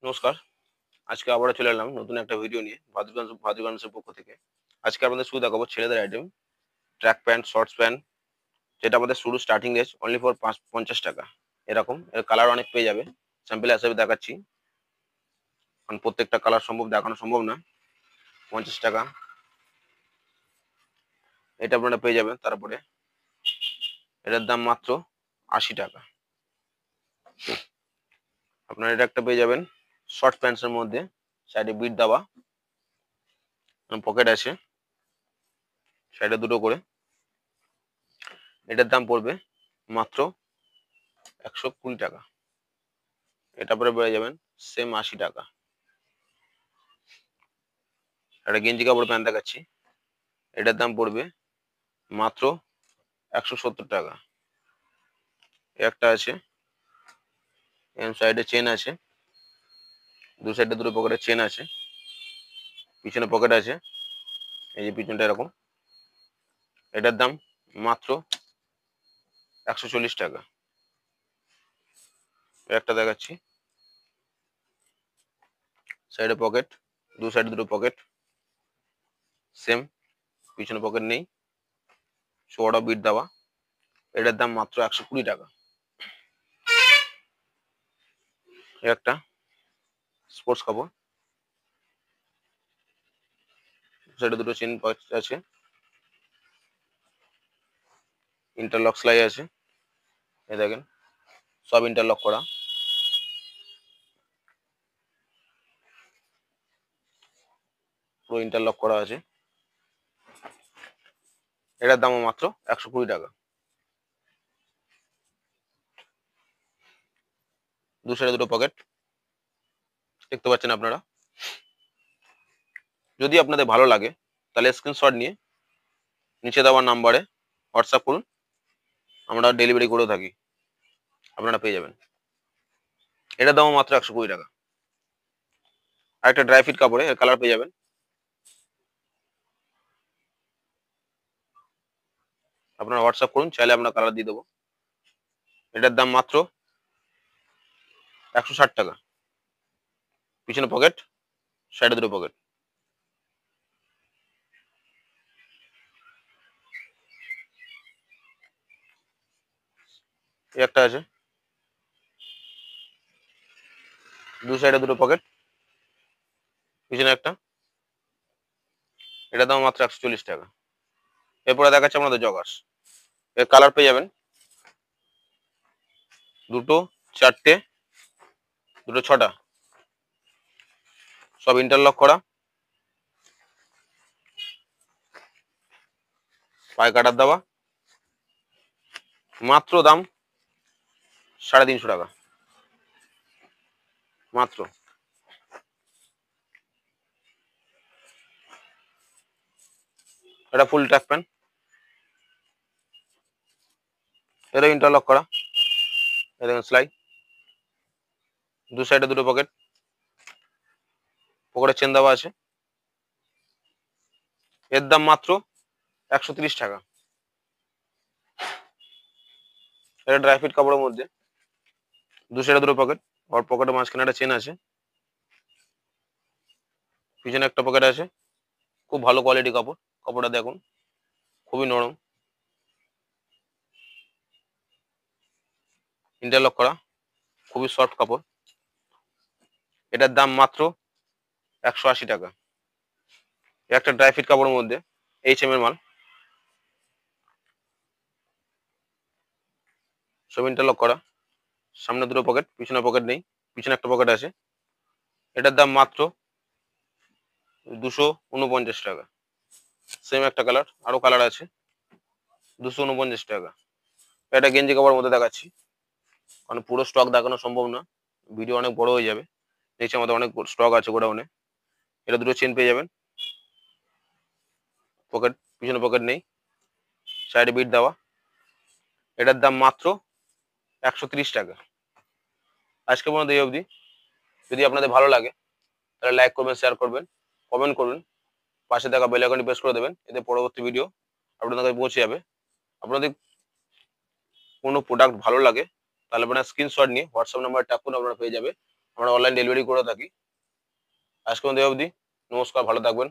নমস্কার। আজকে আবারও চলে এলাম নতুন একটা ভিডিও নিয়ে ভাদ্রগঞ্জের পক্ষ থেকে। আজকে আপনাদের শুধু দেখাবো ছেলেদের item, track pant, shorts pant, যেটা আমাদের শুরু স্টার্টিং রেঞ্জ অনলি ফর ৫০ টাকা। এরকম এর কালার অনেক পেয়ে যাবে। স্যাম্পল হিসেবে দেখাচ্ছি, কারণ প্রত্যেকটা কালার দেখানো সম্ভব না। ৫০ টাকা এটা আপনারা পেয়ে যাবেন। তারপরে এটার দাম মাত্র ৮০ টাকা। আপনারা এটা একটা পেয়ে যাবেন শর্ট প্যান্টসের মধ্যে, সাইডে বিট দেওয়া, পকেট আছে, সাইডে দুটো করে। এটার দাম পড়বে মাত্র ১২০ টাকা। এটা পরে পেয়ে যাবেন সেম ৮০ টাকা। একটা গেঞ্জি কাপড় প্যান্ট দেখাচ্ছি, এটার দাম পড়বে মাত্র ১৭০ টাকা। একটা আছে, সাইডে চেন আছে, দু সাইডে দুটো পকেটে চেন আছে, পিছনে পকেট আছে, এই যে পিছনটা এরকম। এটার দাম মাত্র ১৪০ টাকা। একটা দেখাচ্ছি, সাইডে পকেট, দু সাইডে দুটো পকেট, সেম, পিছনে পকেট নেই, সোয়াটা বিট দেওয়া। এটার দাম মাত্র ১২০ টাকা। একটা স্পোর্টস কাপড়, সাইডে দুটো চেন আছে, ইন্টারলক সেলাই আছে, এই দেখেন সব ইন্টারলক করা। পুরো ইন্টারলক করা আছে। এটার দামও মাত্র ১২০ টাকা। দু সাইডে দুটো পকেট দেখতে পাচ্ছেন আপনারা। যদি আপনাদের ভালো লাগে তাহলে স্ক্রিনশট নিয়ে নিচে দেওয়া নাম্বারে হোয়াটসঅ্যাপ করুন, আমরা ডেলিভারি করে থাকি, আপনারা পেয়ে যাবেন। এটার দামও মাত্র ১২০ টাকা। আর একটা ড্রাই ফিট কাপড়ে এর কালার পেয়ে যাবেন। আপনারা হোয়াটসঅ্যাপ করুন, চাইলে আমরা কালার দিয়ে দেবো। এটার দাম মাত্র ১৬০ টাকা। পিছনে পকেট, সাইডে দুটো পকেট। একটা আছে, দু সাইডে দুটো পকেট, পিছনে একটা। এটার দাম মাত্র ১৪০ টাকা। এরপরে দেখাচ্ছে আপনাদের জগার্স, এর কালার পেয়ে যাবেন দুটো, চারটে, দুটো, ছটা, সব ইন্টারলক করা, পায়ে কাটার দেওয়া। মাত্র দাম ৩৫০ টাকা মাত্র। এটা ফুল ট্র্যাক প্যান্ট, এটা ইন্টারলক করা, এই দেখেন সেলাই, দু সাইডে দুটো পকেট, পকেটে চেন দেওয়া আছে। এর দাম মাত্র ১৩০ টাকা। এটা ড্রাই ফিট কাপড়ের মধ্যে, দু সাইডে দুটো পকেট, আর পকেটের মাঝখানে একটা চেন আছে, পিছনে একটা পকেট আছে। খুব ভালো কোয়ালিটি কাপড়, কাপড়টা দেখুন খুবই নরম, ইন্টারলক করা, খুবই সফট কাপড়। এটার দাম মাত্র ১৮০ টাকা। একটা ড্রাই ফিট কাপড়ের মধ্যে, H&M এর মাল, সব ইন্টারলক করা, সামনে দুটো পকেট, পিছনে পকেট নেই, পিছনে একটা পকেট আছে। এটার দাম মাত্র ২৪৯ টাকা। সেম একটা কালার, আরো কালার আছে, ২৪৯ টাকা। এটা গেঞ্জি কাপড়ের মধ্যে দেখাচ্ছি, কারণ পুরো স্টক দেখানো সম্ভব না, ভিডিও অনেক বড় হয়ে যাবে। নিচে আমাদের অনেক স্টক আছে গোডাউনে। এটা দুটো চেন পেয়ে যাবেন, পকেট, পিছনে পকেট নেই, সাইডে বিট দেওয়া। এটার দাম মাত্র ১৩০ টাকা। আজকে পর্যন্ত এই অবধি। যদি আপনাদের ভালো লাগে তাহলে লাইক করবেন, শেয়ার করবেন, কমেন্ট করবেন, পাশে থাকা বেল আইকনটি প্রেস করে দেবেন, এতে পরবর্তী ভিডিও আপনাদের কাছে পৌঁছে যাবে। আপনাদের কোনো প্রোডাক্ট ভালো লাগে তাহলে আপনারা স্ক্রিনশট নিয়ে হোয়াটসঅ্যাপ নাম্বার ট্যাগ করুন, আপনারা পেয়ে যাবে। আমরা অনলাইন ডেলিভারি করে থাকি। আজকে অবধি, নমস্কার, ভালো থাকবেন।